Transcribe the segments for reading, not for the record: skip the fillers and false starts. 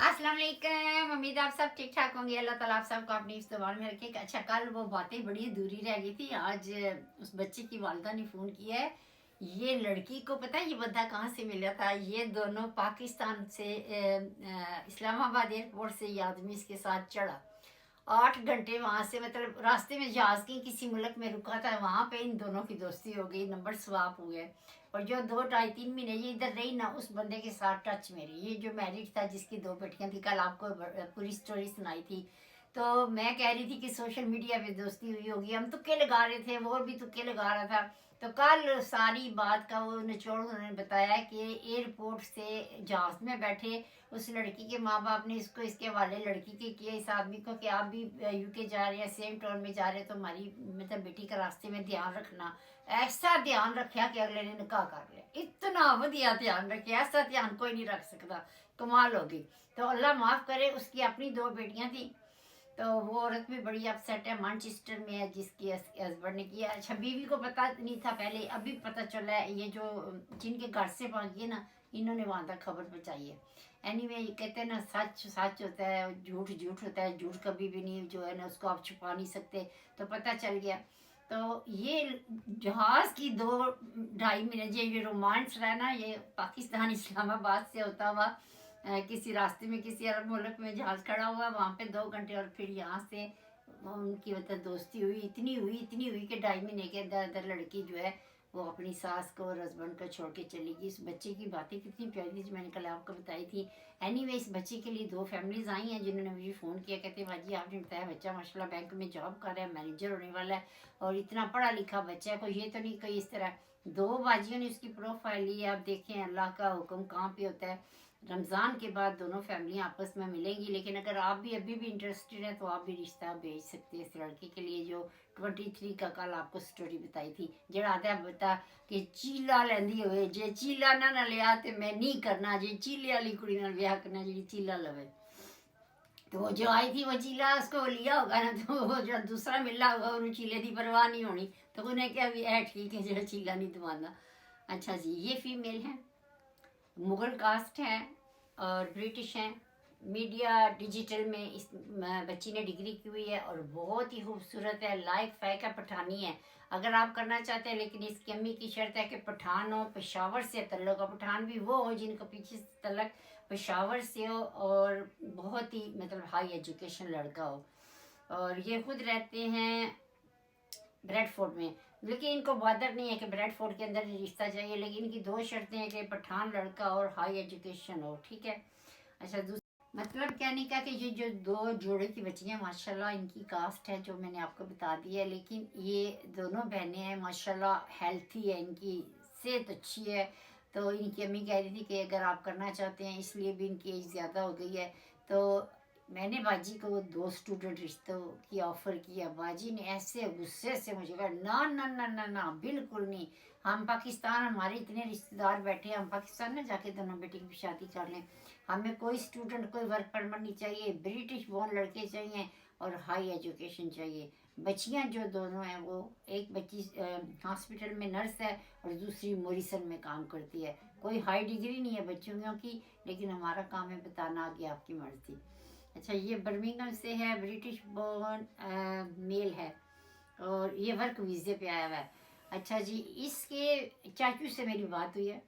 अस्सलाम वालेकुम। उम्मीद आप सब ठीक ठाक होंगे। अल्लाह ताला आप सबको अपनी इस दुआ में रखे। अच्छा, कल वो बातें बड़ी अधूरी रह गई थी। आज उस बच्चे की वालिदा ने फ़ोन किया है। ये लड़की को पता है ये बंदा कहाँ से मिला था। ये दोनों पाकिस्तान से इस्लामाबाद एयरपोर्ट से ये आदमी इसके साथ चढ़ा। 8 घंटे वहाँ से, मतलब रास्ते में जहाज़ की किसी मुल्क में रुका था, वहाँ पे इन दोनों की दोस्ती हो गई, नंबर स्वाप हुए। और जो 2 ढाई 3 महीने ये इधर रही ना, उस बंदे के साथ टच में रही। ये जो मैरिड था, जिसकी 2 बेटियां थी, कल आपको पूरी स्टोरी सुनाई थी। तो मैं कह रही थी कि सोशल मीडिया पे दोस्ती हुई होगी, हम तुक्के लगा रहे थे, वो भी तुक्के लगा रहा था। तो कल सारी बात का वो निचोड़ उन्होंने बताया कि एयरपोर्ट से जहाज में बैठे उस लड़की के माँ बाप ने इसको इसके हवाले लड़की के किए, इस आदमी को, कि आप भी यूके जा रहे हैं, सेम टाउन में जा रहे हैं, तो हमारी मतलब बेटी का रास्ते में ध्यान रखना। ऐसा ध्यान रखा कि अगले ने निकाह कर लिया। इतना वधिया ध्यान रखे, ऐसा ध्यान कोई नहीं रख सकता। कमाल होगी। तो अल्लाह माफ़ करे, उसकी अपनी 2 बेटियां थी। तो वो औरत भी बड़ी अपसेट है, मैनचेस्टर में है, जिसकी हस्बैंड ने किया। अच्छा, बीवी को पता नहीं था पहले, अभी पता चला है। ये जो जिनके घर से पहुंच गए ना, इन्होंने वहां तक खबर पहुंचाई है। एनीवे, ये कहते हैं ना, सच सच होता है, झूठ झूठ होता है। झूठ कभी भी नहीं जो है ना, उसको आप छुपा नहीं सकते। तो पता चल गया। तो ये जहाज की 2 ढाई महीने ये रोमांस रहा ना, ये पाकिस्तान इस्लामाबाद से होता हुआ किसी रास्ते में किसी अरब मुल्क में जहाज खड़ा हुआ, वहाँ पे 2 घंटे, और फिर यहाँ से उनकी मतलब दोस्ती हुई। इतनी हुई कि 2 ढाई महीने के अंदर अंदर लड़की जो है वो अपनी सास को और हस्बैंड को छोड़ के चली गई। इस बच्चे की बातें कितनी प्यारी थी, जो मैंने कल आपको बताई थी। एनीवे, इस बच्चे के लिए 2 फैमिलीज आई हैं जिन्होंने मुझे फ़ोन किया। कहते भाजी आपने बताया बच्चा माशाल्लाह बैंक में जॉब कर रहा है, मैनेजर होने वाला है, और इतना पढ़ा लिखा बच्चा है, कोई ये तो नहीं कोई इस तरह। 2 बाजियों ने उसकी प्रोफाइल ली है। आप देखें अल्लाह का हुक्म कहाँ पे होता है। रमज़ान के बाद दोनों फैमिलियाँ आपस में मिलेंगी। लेकिन अगर आप भी अभी भी इंटरेस्टेड हैं तो आप भी रिश्ता भेज सकते हैं इस लड़के के लिए, जो 23 का कल आपको स्टोरी बताई थी। जरा आता बता कि चीला लेंदी होवे, जे चीला ना लिया तो मैं नहीं करना, जे चीले वाली कुड़ी नाल ब्याह करना जी चीला लवे। तो वो जो आई थी वो चीला उसको लिया होगा ना, तो वो जो दूसरा मिला होगा उन्हें चीले की परवाह नहीं होनी, तो उन्हें क्या भी है ठीक है जो चीला नहीं दबाना। अच्छा जी, ये फीमेल है, मुगल कास्ट है और ब्रिटिश हैं। मीडिया डिजिटल में इस बच्ची ने डिग्री की हुई है और बहुत ही खूबसूरत है, लाइक फाइक है, पठानी है। अगर आप करना चाहते हैं, लेकिन इसकी अम्मी की शर्त है कि पठान हो, पेशावर से तल्लुक हो, पठान भी वो हो जिनको पीछे से तलक पेशावर से हो, और बहुत ही मतलब हाई एजुकेशन लड़का हो। और ये खुद रहते हैं ब्रेडफोर्ड में। लेकिन इनको बदर नहीं है कि ब्रेडफोर्ड के अंदर रिश्ता चाहिए, लेकिन इनकी 2 शर्तें हैं कि पठान लड़का और हाई एजुकेशन हो, ठीक है। अच्छा, मतलब कहने का कि ये जो 2 जोड़े की बच्चियाँ माशाल्लाह इनकी कास्ट है जो मैंने आपको बता दी है, लेकिन ये दोनों बहनें हैं माशाल्लाह, हेल्थी है, इनकी सेहत अच्छी है। तो इनकी अम्मी कह रही थी कि अगर आप करना चाहते हैं, इसलिए भी इनकी एज ज़्यादा हो गई है। तो मैंने बाजी को 2 स्टूडेंट रिश्तों की ऑफ़र किया। बाजी ने ऐसे गुस्से से मुझे कहा ना ना ना ना ना, बिल्कुल नहीं। हम पाकिस्तान, हमारे इतने रिश्तेदार बैठे हैं, हम पाकिस्तान में जाके दोनों बेटी की शादी कर लें। हमें कोई स्टूडेंट, कोई वर्क परमिट नहीं चाहिए, ब्रिटिश बोर्न लड़के चाहिए और हाई एजुकेशन चाहिए। बच्चियां जो दोनों हैं, वो एक बच्ची हॉस्पिटल में नर्स है और दूसरी मोरिसन में काम करती है। कोई हाई डिग्री नहीं है बच्चियों की, लेकिन हमारा काम है बताना, आगे आपकी मर्जी। अच्छा, ये बर्मिंघम से है, ब्रिटिश बोर्न मेल है और ये वर्क वीज़े पे आया हुआ है। अच्छा जी, इसके चाचू से मेरी बात हुई है।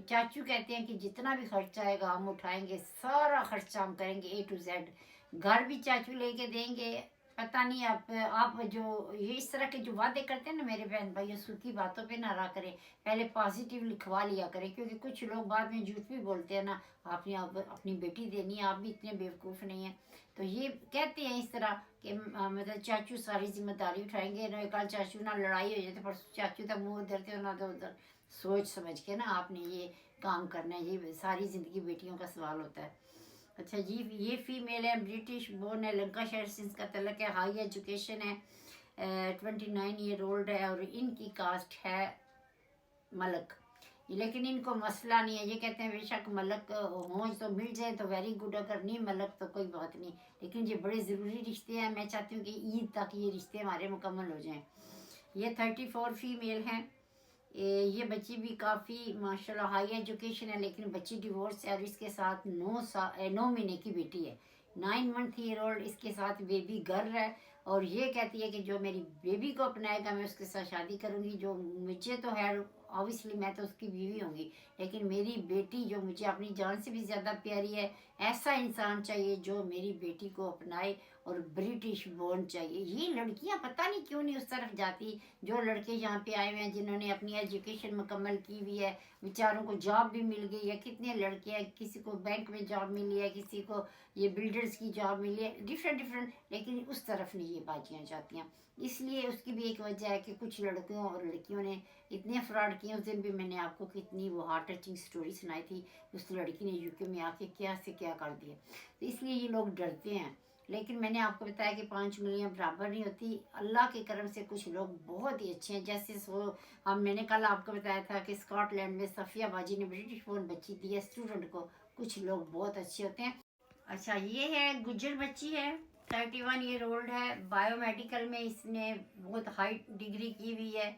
चाचू कहते हैं कि जितना भी खर्चा आएगा हम उठाएंगे, सारा खर्चा हम करेंगे A to Z। घर भी चाचू लेके देंगे। पता नहीं आप जो ये इस तरह के जो वादे करते हैं ना मेरे बहन भाई, सूखी बातों पे ना रहा करें, पहले पॉजिटिव लिखवा लिया करें, क्योंकि कुछ लोग बाद में झूठ भी बोलते हैं ना। आपने अपनी बेटी देनी है, आप भी इतने बेवकूफ़ नहीं हैं। तो ये कहते हैं इस तरह कि मतलब चाचू सारी जिम्मेदारी उठाएंगे ना, कल चाचू ना लड़ाई हो जाए तो परसों चाचू तो मुँह उधर थे ना, तो उधर। सोच समझ के ना आपने ये काम करना है, ये सारी ज़िंदगी बेटियों का सवाल होता है। अच्छा जी, ये फीमेल है, ब्रिटिश बोर्न है, लंकाशायर से इसका तलक है, हाई एजुकेशन है, 29 ईयर ओल्ड है और इनकी कास्ट है मलक। लेकिन इनको मसला नहीं है, ये कहते हैं बेशक मलक हो तो मिल जाए तो वेरी गुड, अगर नहीं मलक तो कोई बात नहीं। लेकिन ये बड़े ज़रूरी रिश्ते हैं, मैं चाहती हूँ कि ईद तक ये रिश्ते हमारे मुकम्मल हो जाएँ। ये 34 फीमेल हैं یہ بچی بھی کافی ماشاءاللہ ہائی ایجوکیشن ہے، لیکن بچی ڈیورس ہے اور اس کے ساتھ 9 مہینے کی بیٹی ہے، 9 month year old، اس کے ساتھ بیبی گرل ہے، اور یہ کہتی ہے کہ جو میری بیبی کو اپنائے گا میں اس کے ساتھ شادی کروں گی. جو مجھے تو ہے اوبیسلی میں تو اس کی بیوی ہوں گی، لیکن میری بیٹی جو مجھے اپنی جان سے بھی زیادہ پیاری ہے، ایسا انسان چاہیے جو میری بیٹی کو اپنائے، اور برٹش بورن چاہیے. یہ لڑکیاں پتہ نہیں کیوں نہیں اس طرف جاتی. جو لڑکے یہاں پہ آئے ہوئے ہیں جنہوں نے اپنی ایجوکیشن مکمل کی ہوئی ہے، بیچاروں کو جاب بھی مل گئی ہے. کتنے لڑکے ہیں، کسی کو بینک میں جاب ملی ہے، کسی کو یہ بلڈرز کی جاب ملی ہے، ڈفرینٹ، لیکن اس طرف نہیں یہ باجیاں جاتی ہیں. اس لیے اس کی بھی ایک وجہ ہے کہ کچھ لڑکیوں اور لڑکیوں نے اتنے فراڈ کیے. اس دن بھی میں نے آپ کو کتنی وہ ہارٹ ٹچنگ سٹوری سنائی تھی، اس لڑکی نے یو کے میں آ کے کیا سے کیا کر دیا. تو اس لیے یہ لوگ ڈرتے ہیں. لیکن میں نے آپ کو بتایا کہ 5 انگلیاں برابر نہیں ہوتی. اللہ کے کرم سے کچھ لوگ بہت ہی اچھے ہیں، جیسے میں نے کل آپ کو بتایا تھا کہ اسکاٹ لینڈ میں صفیہ باجی نے برٹش بورن بچی دی ہے اسٹوڈنٹ کو. کچھ لوگ بہت اچھے ہوتے ہیں. اچھا، یہ ہے گجر بچی ہے، 31 ایئر اولڈ ہے، بایو میڈیکل میں اس نے بہت ہائی ڈگری کی ہوئی ہے.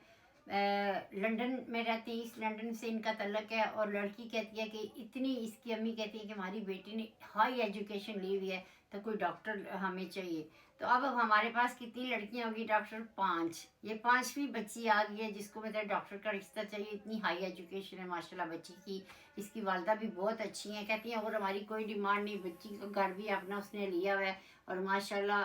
لنڈن میں رہتی ہے، ایسٹ لنڈن سے ان کا تعلق ہے. اور لڑکی کہتی ہے کہ اتنی، اس کی امی کہتی ہے کہ ہماری بیٹی نے ہائی ایجوکیشن لی ہوئی ہے تو کوئی ڈاکٹر ہمیں چاہیے. تو اب ہمارے پاس کتنی لڑکیاں ہوگی ڈاکٹر؟ 5. یہ 5ویں بچی آ گئی ہے جس کو مطلب ڈاکٹر کا رشتہ چاہیے. اتنی ہائی ایجوکیشن ہے ماشاءاللہ بچی کی. اس کی والدہ بھی بہت اچھی ہیں، کہتی ہیں اور ہماری کوئی ڈیمانڈ نہیں. بچی کا گھر بھی اپنا اس نے لیا ہوا ہے، اور ماشاءاللہ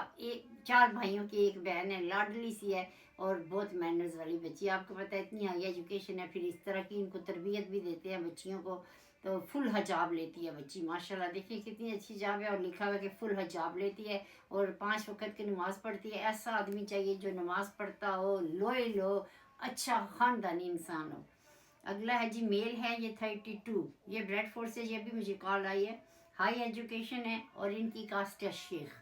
4 بھائیوں کی ایک بہن ہے، لاڈلی سی ہے، اور بہت مینرز والی بچی. آپ کو پتہ ہے اتنی ہائی ایجوکیشن ہے، پھر اس طرح کی ان کو تربیت بھی دیتے ہیں بچیوں کو. تو فل حجاب لیتی ہے بچی ماشاءاللہ. دیکھیے کتنی اچھی حجاب ہے، اور لکھا ہوا ہے کہ فل حجاب لیتی ہے اور 5 وقت کی نماز پڑھتی ہے. ایسا آدمی چاہیے جو نماز پڑھتا ہو، لوئل ہو، اچھا خاندانی انسان ہو. اگلا ہے جی، میل ہے، یہ 32، یہ بریڈ فورڈ سے، یہ بھی مجھے کال آئی ہے. ہائی ایجوکیشن ہے اور ان کی کاسٹ ہے شیخ.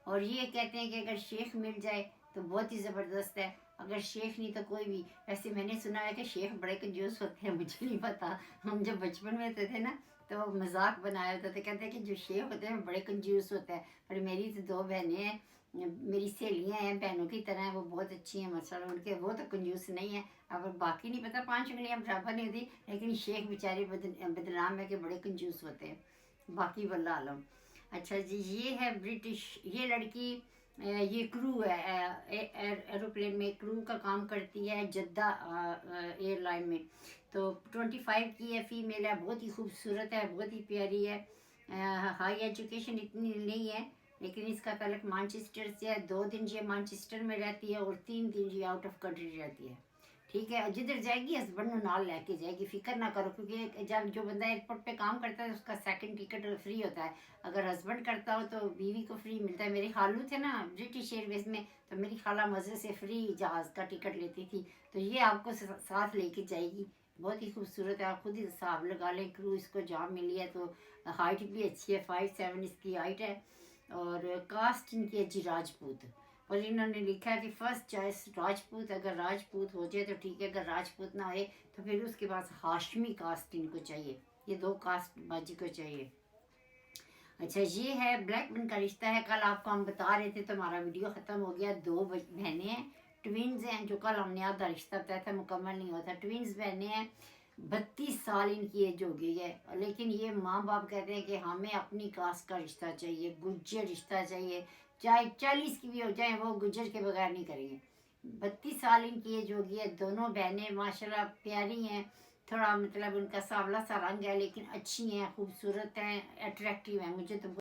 اور یہ کہتے ہیں کہ اگر شیخ مل جائے تو بہت ہی زبردست ہے، اگر شیخ نہیں تو کوئی بھی. ویسے میں نے سنا ہے کہ شیخ بڑے کنجوس ہوتے ہیں، مجھے نہیں پتا. ہم جب بچپن میں ہوتے تھے نا تو مذاق بنایا ہوتا تھا، کہتے ہیں کہ جو شیخ ہوتے ہیں بڑے کنجوس ہوتے ہیں. پر میری تو 2 بہنیں ہیں، میری سہیلیاں ہیں، بہنوں کی طرح ہیں، وہ بہت اچھی ہیں ماشاءاللہ. ان کے وہ تو کنجوس نہیں ہیں. اب باقی نہیں پتا، 5 انگلیاں برابر نہیں ہوتی، لیکن شیخ بیچارے بدنام ہے کہ بڑے کنجوس ہوتے ہیں. باقی واللہ عالم. اچھا جی، یہ ہے برٹش، یہ لڑکی یہ کرو ہے، ایروپلین میں کرو کا کام کرتی ہے جدہ ایئر لائن میں. تو 25 کی ہے، فیمیل ہے، بہت ہی خوبصورت ہے، بہت ہی پیاری ہے. ہائی ایجوکیشن اتنی نہیں ہے، لیکن اس کا تعلق مانچسٹر سے ہے. 2 دن یہ مانچسٹر میں رہتی ہے اور 3 دن یہ آؤٹ آف کنٹری رہتی ہے. ٹھیک ہے، جدھر جائے گی ہسبینڈ نو نال لے کے جائے گی، فکر نہ کرو. کیونکہ جب جو بندہ ایئرپورٹ پہ کام کرتا ہے اس کا 2nd ٹکٹ فری ہوتا ہے. اگر ہسبینڈ کرتا ہو تو بیوی کو فری ملتا ہے. میرے خالو تھے نا برٹش ایئر ویز میں، تو میری خالہ مزے سے فری جہاز کا ٹکٹ لیتی تھی. تو یہ آپ کو ساتھ لے کے جائے گی. بہت ہی خوبصورت ہے، آپ خود ہی حساب لگا لیں. کرو اس کو جاب ملی ہے، تو ہائٹ بھی اچھی ہے، 5'7" اس کی ہائٹ ہے. اور کاسٹ ان کی ہے جی راجپوت. اور انہوں نے لکھا ہے کہ فرسٹ چوائس راجپوت. اگر راجپوت ہو جائے تو ٹھیک ہے، اگر راجپوت نہ ہوئے تو پھر اس کے بعد ہاشمی کاسٹ ان کو چاہیے. یہ 2 کاسٹ باجی کو چاہیے. اچھا، یہ ہے بلیک بن کا رشتہ ہے. کل آپ کو ہم بتا رہے تھے تو ہمارا ویڈیو ختم ہو گیا. 2 بہنیں ہیں، ٹوینز ہیں، جو کل ہم نے آدھا رشتہ بتایا تھا مکمل نہیں ہوتا. ٹوینز بہنیں ہیں، 32 سال ان کی ایج ہو گئی ہے. لیکن یہ ماں باپ کہتے ہیں کہ ہمیں اپنی کاسٹ کا رشتہ چاہیے، گجر رشتہ چاہیے، چاہے 40 کی بھی ہو جائیں، وہ گجر کے بغیر نہیں کریں گے. 32 سال ان کی ایج ہو گئی ہے. دونوں بہنیں ماشاءاللہ پیاری ہیں. تھوڑا مطلب ان کا سانولا سا رنگ ہے، لیکن اچھی ہیں، خوبصورت ہیں، اٹریکٹیو ہیں. مجھے تو